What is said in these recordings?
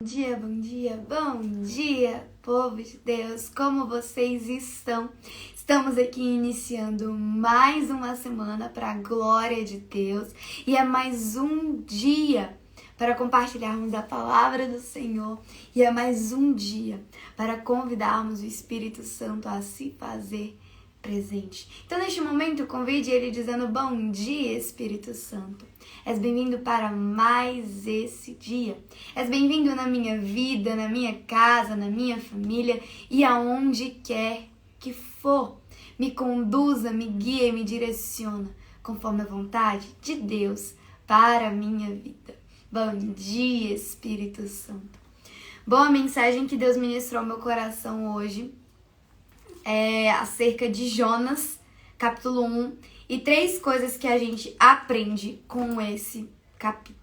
Bom dia, povo de Deus, como vocês estão? Estamos aqui iniciando mais uma semana para a glória de Deus e é mais um dia para compartilharmos a palavra do Senhor e é mais um dia para convidarmos o Espírito Santo a se fazer presente. Então, neste momento, convide ele dizendo: bom dia, Espírito Santo. És bem-vindo para mais esse dia. És bem-vindo na minha vida, na minha casa, na minha família e aonde quer que for. Me conduza, me guia e me direciona conforme a vontade de Deus para a minha vida. Bom dia, Espírito Santo. Bom, a mensagem que Deus ministrou ao meu coração hoje é acerca de Jonas, capítulo 1, e 3 coisas que a gente aprende com esse capítulo.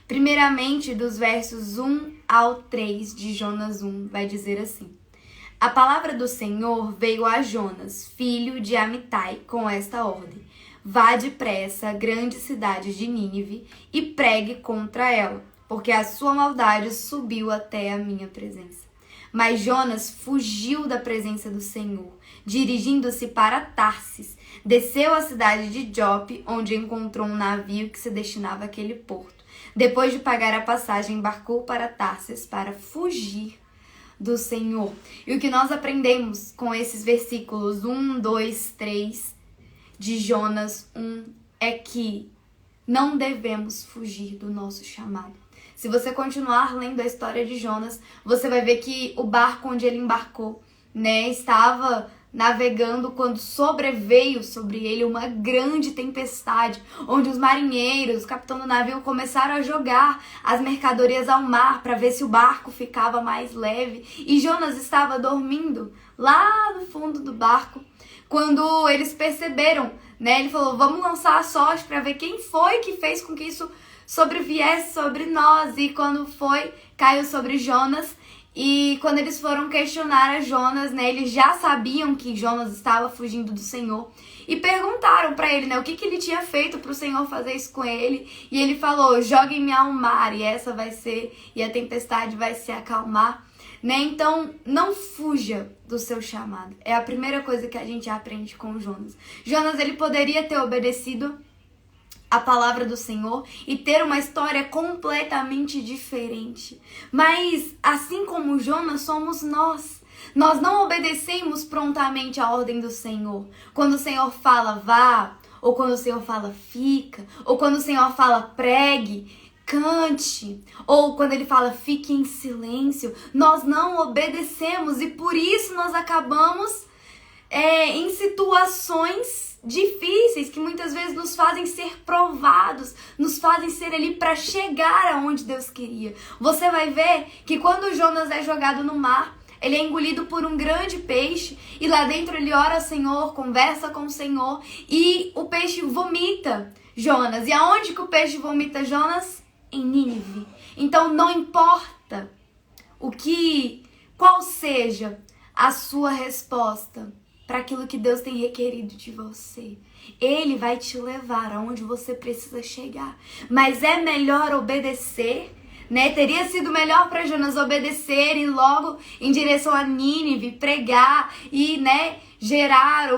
Primeiramente, dos versos 1 ao 3 de Jonas 1, vai dizer assim: a palavra do Senhor veio a Jonas, filho de Amitai, com esta ordem: vá depressa à grande cidade de Nínive e pregue contra ela, porque a sua maldade subiu até a minha presença. Mas Jonas fugiu da presença do Senhor, dirigindo-se para Tarsis. Desceu à cidade de Jope, onde encontrou um navio que se destinava àquele porto. Depois de pagar a passagem, embarcou para Tarsis para fugir do Senhor. E o que nós aprendemos com esses versículos 1, 2, 3 de Jonas 1 é que não devemos fugir do nosso chamado. Se você continuar lendo a história de Jonas, você vai ver que o barco onde ele embarcou, estava navegando quando sobreveio sobre ele uma grande tempestade, onde os marinheiros, o capitão do navio, começaram a jogar as mercadorias ao mar para ver se o barco ficava mais leve. E Jonas estava dormindo lá no fundo do barco. Quando eles perceberam, ele falou: vamos lançar a sorte para ver quem foi que fez com que isso sobreviesse sobre nós. E quando foi, caiu sobre Jonas. E quando eles foram questionar a Jonas, eles já sabiam que Jonas estava fugindo do Senhor. E perguntaram para ele, o que ele tinha feito para o Senhor fazer isso com ele. E ele falou: joguem-me ao mar e essa vai ser, e a tempestade vai se acalmar. Então, não fuja do seu chamado. É a primeira coisa que a gente aprende com Jonas. Jonas, ele poderia ter obedecido a palavra do Senhor e ter uma história completamente diferente. Mas, assim como Jonas, somos nós. Nós não obedecemos prontamente a ordem do Senhor. Quando o Senhor fala vá, ou quando o Senhor fala fica, ou quando o Senhor fala pregue, cante, ou quando ele fala fique em silêncio, nós não obedecemos e por isso nós acabamos em situações difíceis que muitas vezes nos fazem ser provados, nos fazem ser ali para chegar aonde Deus queria. Você vai ver que quando Jonas é jogado no mar, ele é engolido por um grande peixe e lá dentro ele ora ao Senhor, conversa com o Senhor e o peixe vomita Jonas. E aonde que o peixe vomita Jonas? Em Nínive. Então não importa qual seja a sua resposta para aquilo que Deus tem requerido de você, Ele vai te levar aonde você precisa chegar. Mas é melhor obedecer, Teria sido melhor para Jonas obedecer e ir logo em direção a Nínive, pregar e, gerar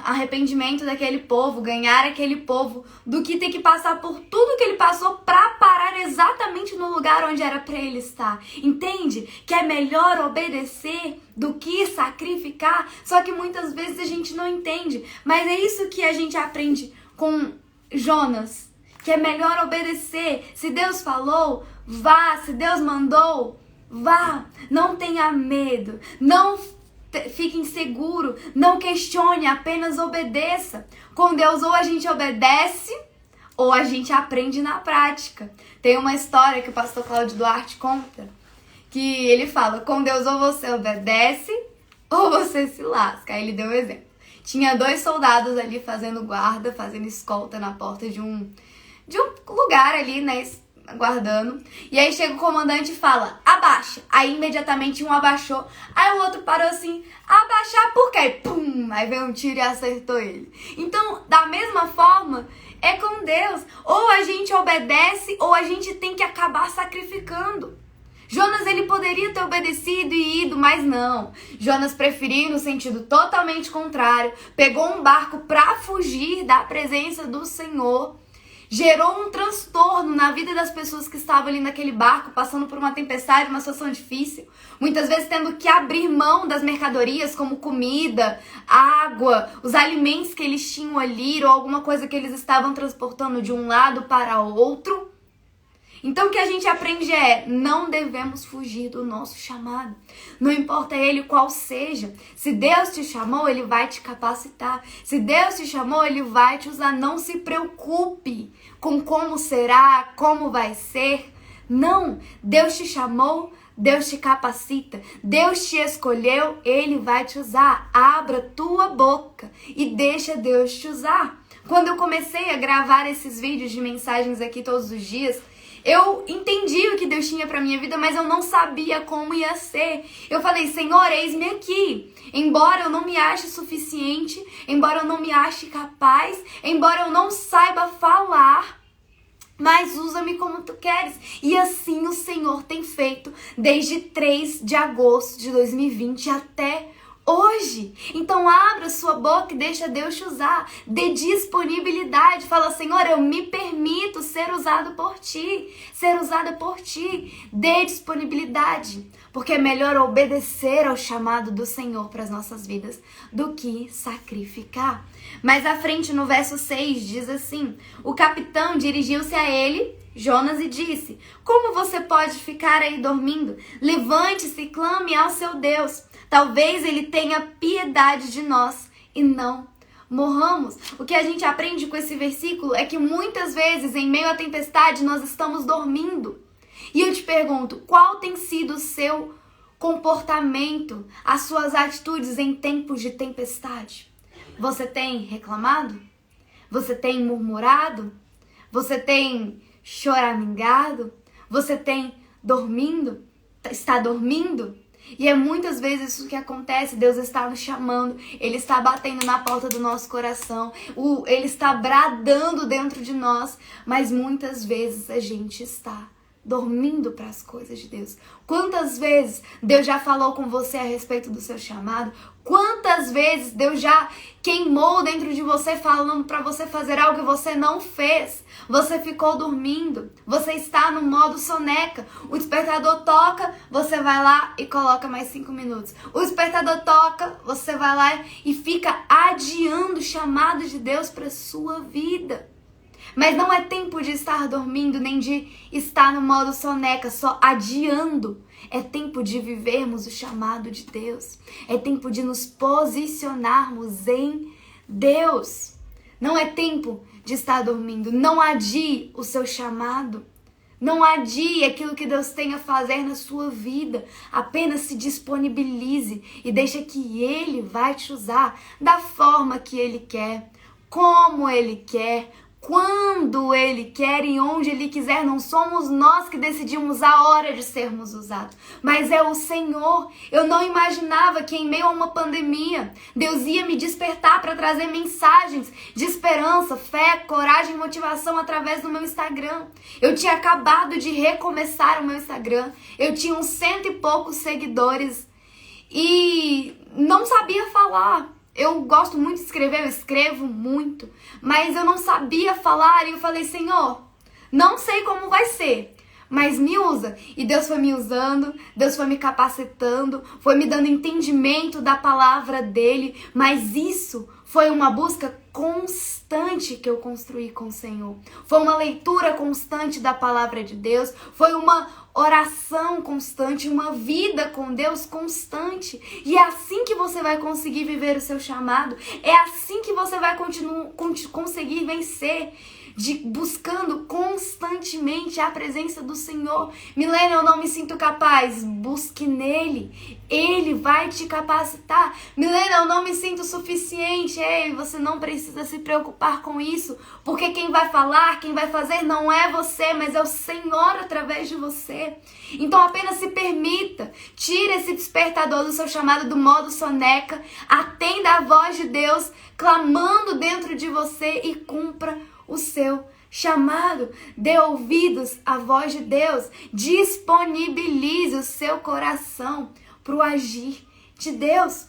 arrependimento daquele povo, ganhar aquele povo, do que ter que passar por tudo que ele passou para parar exatamente no lugar onde era para ele estar. Entende? Que é melhor obedecer do que sacrificar, só que muitas vezes a gente não entende. Mas é isso que a gente aprende com Jonas, que é melhor obedecer. Se Deus falou, vá. Se Deus mandou, vá. Não tenha medo, não fique inseguro, não questione, apenas obedeça. Com Deus, ou a gente obedece, ou a gente aprende na prática. Tem uma história que o pastor Cláudio Duarte conta, que ele fala: com Deus ou você obedece, ou você se lasca. Aí ele deu um exemplo. Tinha 2 soldados ali fazendo guarda, fazendo escolta na porta de um lugar ali, guardando. E aí chega o comandante e fala: abaixa. Aí imediatamente um abaixou. Aí o outro parou assim: abaixar por quê? Pum! Aí veio um tiro e acertou ele. Então, da mesma forma, é com Deus. Ou a gente obedece, ou a gente tem que acabar sacrificando. Jonas, ele poderia ter obedecido e ido, mas não. Jonas preferiu ir no sentido totalmente contrário, pegou um barco para fugir da presença do Senhor. Gerou um transtorno na vida das pessoas que estavam ali naquele barco, passando por uma tempestade, uma situação difícil. Muitas vezes tendo que abrir mão das mercadorias, como comida, água, os alimentos que eles tinham ali, ou alguma coisa que eles estavam transportando de um lado para outro. Então o que a gente aprende é, não devemos fugir do nosso chamado. Não importa ele qual seja. Se Deus te chamou, ele vai te capacitar. Se Deus te chamou, ele vai te usar. Não se preocupe com como será, como vai ser. Não, Deus te chamou, Deus te capacita. Deus te escolheu, ele vai te usar. Abra tua boca e deixa Deus te usar. Quando eu comecei a gravar esses vídeos de mensagens aqui todos os dias, eu entendi o que Deus tinha pra minha vida, mas eu não sabia como ia ser. Eu falei, Senhor, eis-me aqui. Embora eu não me ache suficiente, embora eu não me ache capaz, embora eu não saiba falar, mas usa-me como tu queres. E assim o Senhor tem feito desde 3 de agosto de 2020 até hoje. Então abra sua boca e deixa Deus te usar. Dê disponibilidade. Fala, Senhor, eu me permito ser usado por ti. Ser usada por ti. Dê disponibilidade. Porque é melhor obedecer ao chamado do Senhor para as nossas vidas do que sacrificar. Mais à frente, no verso 6, diz assim: o capitão dirigiu-se a ele, Jonas, e disse: como você pode ficar aí dormindo? Levante-se e clame ao seu Deus. Talvez ele tenha piedade de nós e não morramos. O que a gente aprende com esse versículo é que muitas vezes, em meio à tempestade, nós estamos dormindo. E eu te pergunto, qual tem sido o seu comportamento, as suas atitudes em tempos de tempestade? Você tem reclamado? Você tem murmurado? Você tem choramingado? Você tem dormindo? Está dormindo? E é muitas vezes isso que acontece. Deus está nos chamando, Ele está batendo na porta do nosso coração, Ele está bradando dentro de nós, mas muitas vezes a gente está dormindo para as coisas de Deus. Quantas vezes Deus já falou com você a respeito do seu chamado? Quantas vezes Deus já queimou dentro de você falando para você fazer algo e você não fez? Você ficou dormindo, você está no modo soneca. O despertador toca, você vai lá e coloca mais 5 minutos. O despertador toca, você vai lá e fica adiando o chamado de Deus para sua vida. Mas não é tempo de estar dormindo, nem de estar no modo soneca, só adiando. É tempo de vivermos o chamado de Deus. É tempo de nos posicionarmos em Deus. Não é tempo de estar dormindo. Não adie o seu chamado. Não adie aquilo que Deus tem a fazer na sua vida. Apenas se disponibilize e deixa que Ele vai te usar da forma que Ele quer, como Ele quer, quando Ele quer e onde Ele quiser. Não somos nós que decidimos a hora de sermos usados, mas é o Senhor. Eu não imaginava que em meio a uma pandemia, Deus ia me despertar para trazer mensagens de esperança, fé, coragem e motivação através do meu Instagram. Eu tinha acabado de recomeçar o meu Instagram, eu tinha uns 100 e poucos seguidores e não sabia falar. Eu gosto muito de escrever, eu escrevo muito, mas eu não sabia falar e eu falei, Senhor, não sei como vai ser, mas me usa. E Deus foi me usando, Deus foi me capacitando, foi me dando entendimento da palavra dele, mas isso foi uma busca constante que eu construí com o Senhor. Foi uma leitura constante da palavra de Deus, foi uma oração constante, uma vida com Deus constante. E é assim que você vai conseguir viver o seu chamado, é assim que você vai conseguir vencer, buscando constantemente a presença do Senhor. Milena, eu não me sinto capaz. Busque nele, ele vai te capacitar. Milena, eu não me sinto suficiente. Ei, você não precisa se preocupar com isso, porque quem vai falar, quem vai fazer não é você, mas é o Senhor através de você. Então apenas se permita, tire esse despertador do seu chamado do modo soneca, atenda a voz de Deus clamando dentro de você e cumpra o seu chamado, dê ouvidos à voz de Deus, disponibilize o seu coração para o agir de Deus.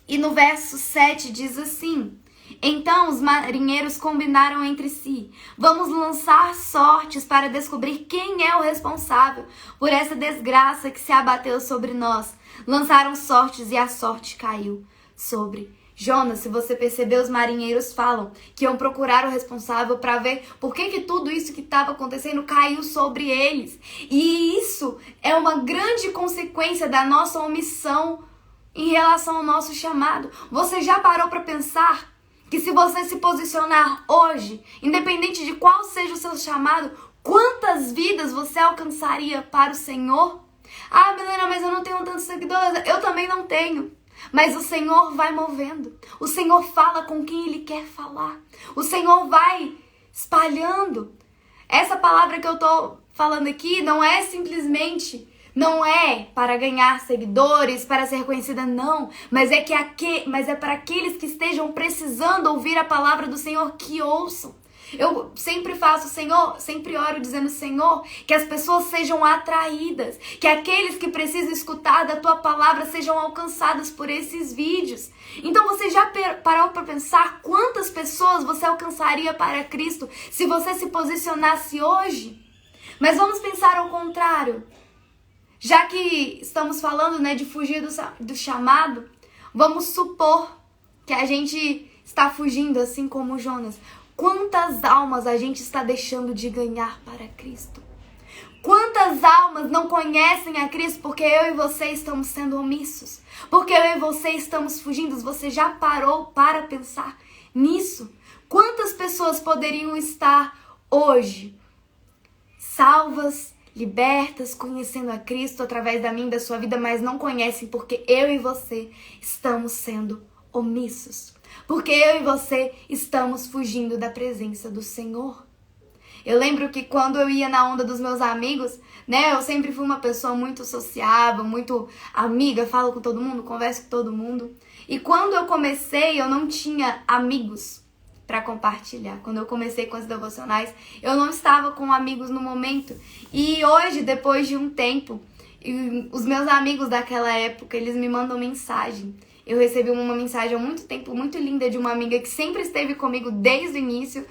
E no verso 7 diz assim: então os marinheiros combinaram entre si: vamos lançar sortes para descobrir quem é o responsável por essa desgraça que se abateu sobre nós. Lançaram sortes e a sorte caiu sobre Jonas. Se você perceber, os marinheiros falam que iam procurar o responsável para ver por que tudo isso que estava acontecendo caiu sobre eles. E isso é uma grande consequência da nossa omissão em relação ao nosso chamado. Você já parou para pensar que se você se posicionar hoje, independente de qual seja o seu chamado, quantas vidas você alcançaria para o Senhor? Ah, Milena, mas eu não tenho tantos seguidores. Eu também não tenho. Mas o Senhor vai movendo. O Senhor fala com quem Ele quer falar. O Senhor vai espalhando. Essa palavra que eu tô falando aqui não é simplesmente, não é para ganhar seguidores, para ser reconhecida, não. Mas é para aqueles que estejam precisando ouvir a palavra do Senhor, que ouçam. Eu sempre sempre oro dizendo: Senhor, que as pessoas sejam atraídas, que aqueles que precisam escutar da tua palavra sejam alcançados por esses vídeos. Então você já parou para pensar quantas pessoas você alcançaria para Cristo se você se posicionasse hoje? Mas vamos pensar ao contrário. Já que estamos falando, de fugir do chamado, vamos supor que a gente está fugindo assim como Jonas. Quantas almas a gente está deixando de ganhar para Cristo? Quantas almas não conhecem a Cristo porque eu e você estamos sendo omissos? Porque eu e você estamos fugindo? Você já parou para pensar nisso? Quantas pessoas poderiam estar hoje salvas, libertas, conhecendo a Cristo através da minha e da sua vida, mas não conhecem porque eu e você estamos sendo omissos? Porque eu e você estamos fugindo da presença do Senhor. Eu lembro que quando eu ia na onda dos meus amigos, eu sempre fui uma pessoa muito sociável, muito amiga, falo com todo mundo, converso com todo mundo. E quando eu comecei, eu não tinha amigos para compartilhar. Quando eu comecei com as devocionais, eu não estava com amigos no momento. E hoje, depois de um tempo, os meus amigos daquela época, eles me mandam mensagem. Eu recebi uma mensagem há muito tempo, muito linda, de uma amiga que sempre esteve comigo desde o início.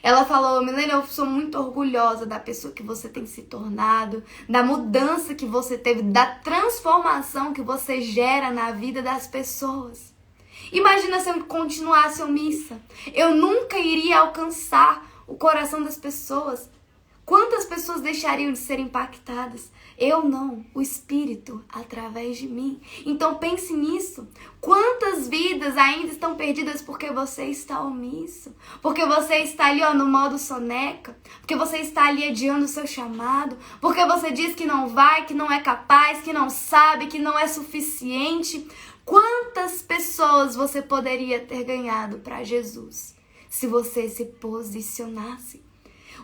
Ela falou: Milena, eu sou muito orgulhosa da pessoa que você tem se tornado, da mudança que você teve, da transformação que você gera na vida das pessoas. Imagina se eu continuasse omissa. Eu nunca iria alcançar o coração das pessoas. Quantas pessoas deixariam de ser impactadas? Eu não, o Espírito através de mim. Então pense nisso. Quantas vidas ainda estão perdidas porque você está omisso? Porque você está ali no modo soneca? Porque você está ali adiando o seu chamado? Porque você diz que não vai, que não é capaz, que não sabe, que não é suficiente? Quantas pessoas você poderia ter ganhado para Jesus se você se posicionasse?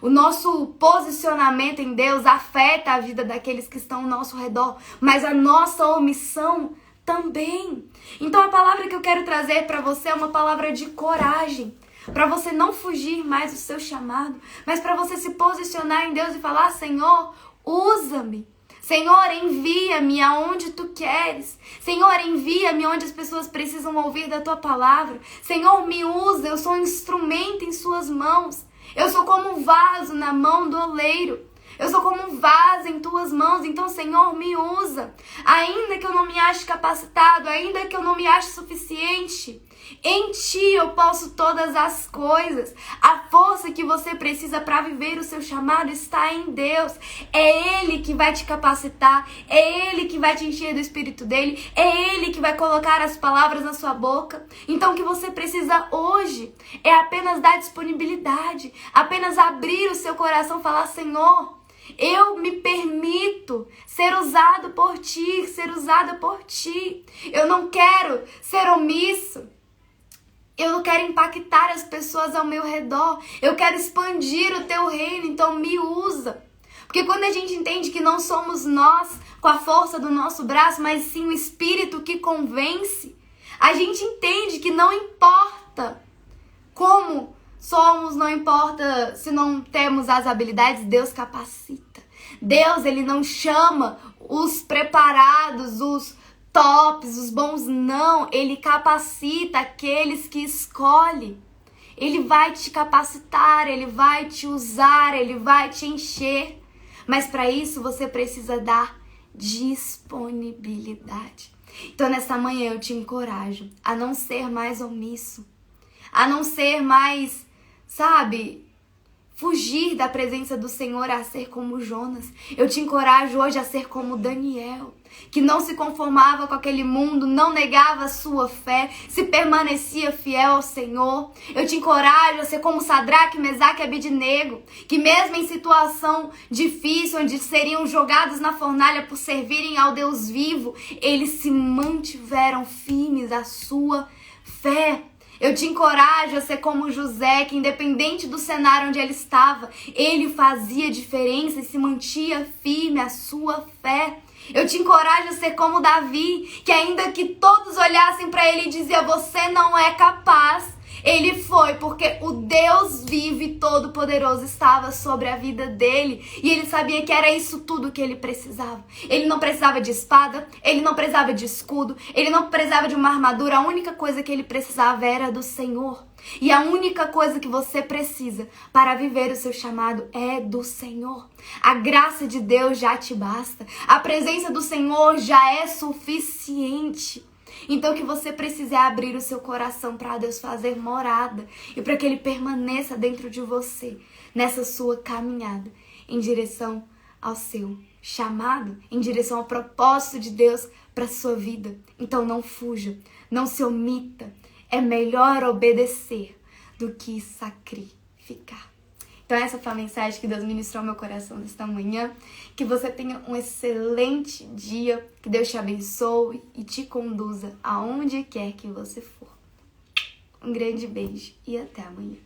O nosso posicionamento em Deus afeta a vida daqueles que estão ao nosso redor, mas a nossa omissão também. Então a palavra que eu quero trazer para você é uma palavra de coragem, para você não fugir mais do seu chamado, mas para você se posicionar em Deus e falar: Senhor, usa-me. Senhor, envia-me aonde tu queres. Senhor, envia-me onde as pessoas precisam ouvir da tua palavra. Senhor, me usa, eu sou um instrumento em suas mãos. Eu sou como um vaso na mão do oleiro. Eu sou como um vaso em tuas mãos. Então, Senhor, me usa. Ainda que eu não me ache capacitado, ainda que eu não me ache suficiente, em Ti eu posso todas as coisas. A força que você precisa para viver o seu chamado está em Deus. É Ele que vai te capacitar. É Ele que vai te encher do Espírito dEle. É Ele que vai colocar as palavras na sua boca. Então o que você precisa hoje é apenas dar disponibilidade. Apenas abrir o seu coração e falar: Senhor, eu me permito ser usado por Ti, ser usada por Ti. Eu não quero ser omisso. Eu não quero impactar as pessoas ao meu redor. Eu quero expandir o Teu reino, então me usa. Porque quando a gente entende que não somos nós com a força do nosso braço, mas sim o Espírito que convence, a gente entende que não importa como somos, não importa se não temos as habilidades, Deus capacita. Deus, ele não chama os preparados, os tops, os bons, não. Ele capacita aqueles que escolhe. Ele vai te capacitar, ele vai te usar, ele vai te encher. Mas para isso você precisa dar disponibilidade. Então nessa manhã eu te encorajo a não ser mais omisso, a não ser mais, fugir da presença do Senhor, a ser como Jonas. Eu te encorajo hoje a ser como Daniel, que não se conformava com aquele mundo, não negava a sua fé, se permanecia fiel ao Senhor. Eu te encorajo a ser como Sadraque, Mesaque e Abednego, que mesmo em situação difícil, onde seriam jogados na fornalha por servirem ao Deus vivo, eles se mantiveram firmes à sua fé. Eu te encorajo a ser como José, que independente do cenário onde ele estava, ele fazia diferença e se mantinha firme à sua fé. Eu te encorajo a ser como Davi, que ainda que todos olhassem para ele e diziam, você não é capaz, ele foi, porque o Deus vivo e todo-poderoso estava sobre a vida dele. E ele sabia que era isso tudo que ele precisava. Ele não precisava de espada, ele não precisava de escudo, ele não precisava de uma armadura. A única coisa que ele precisava era do Senhor. E a única coisa que você precisa para viver o seu chamado é do Senhor. A graça de Deus já te basta. A presença do Senhor já é suficiente. Então o que você precisa é abrir o seu coração para Deus fazer morada e para que Ele permaneça dentro de você nessa sua caminhada em direção ao seu chamado, em direção ao propósito de Deus para a sua vida. Então não fuja, não se omita. É melhor obedecer do que sacrificar. Então essa foi a mensagem que Deus ministrou ao meu coração nesta manhã. Que você tenha um excelente dia, que Deus te abençoe e te conduza aonde quer que você for. Um grande beijo e até amanhã.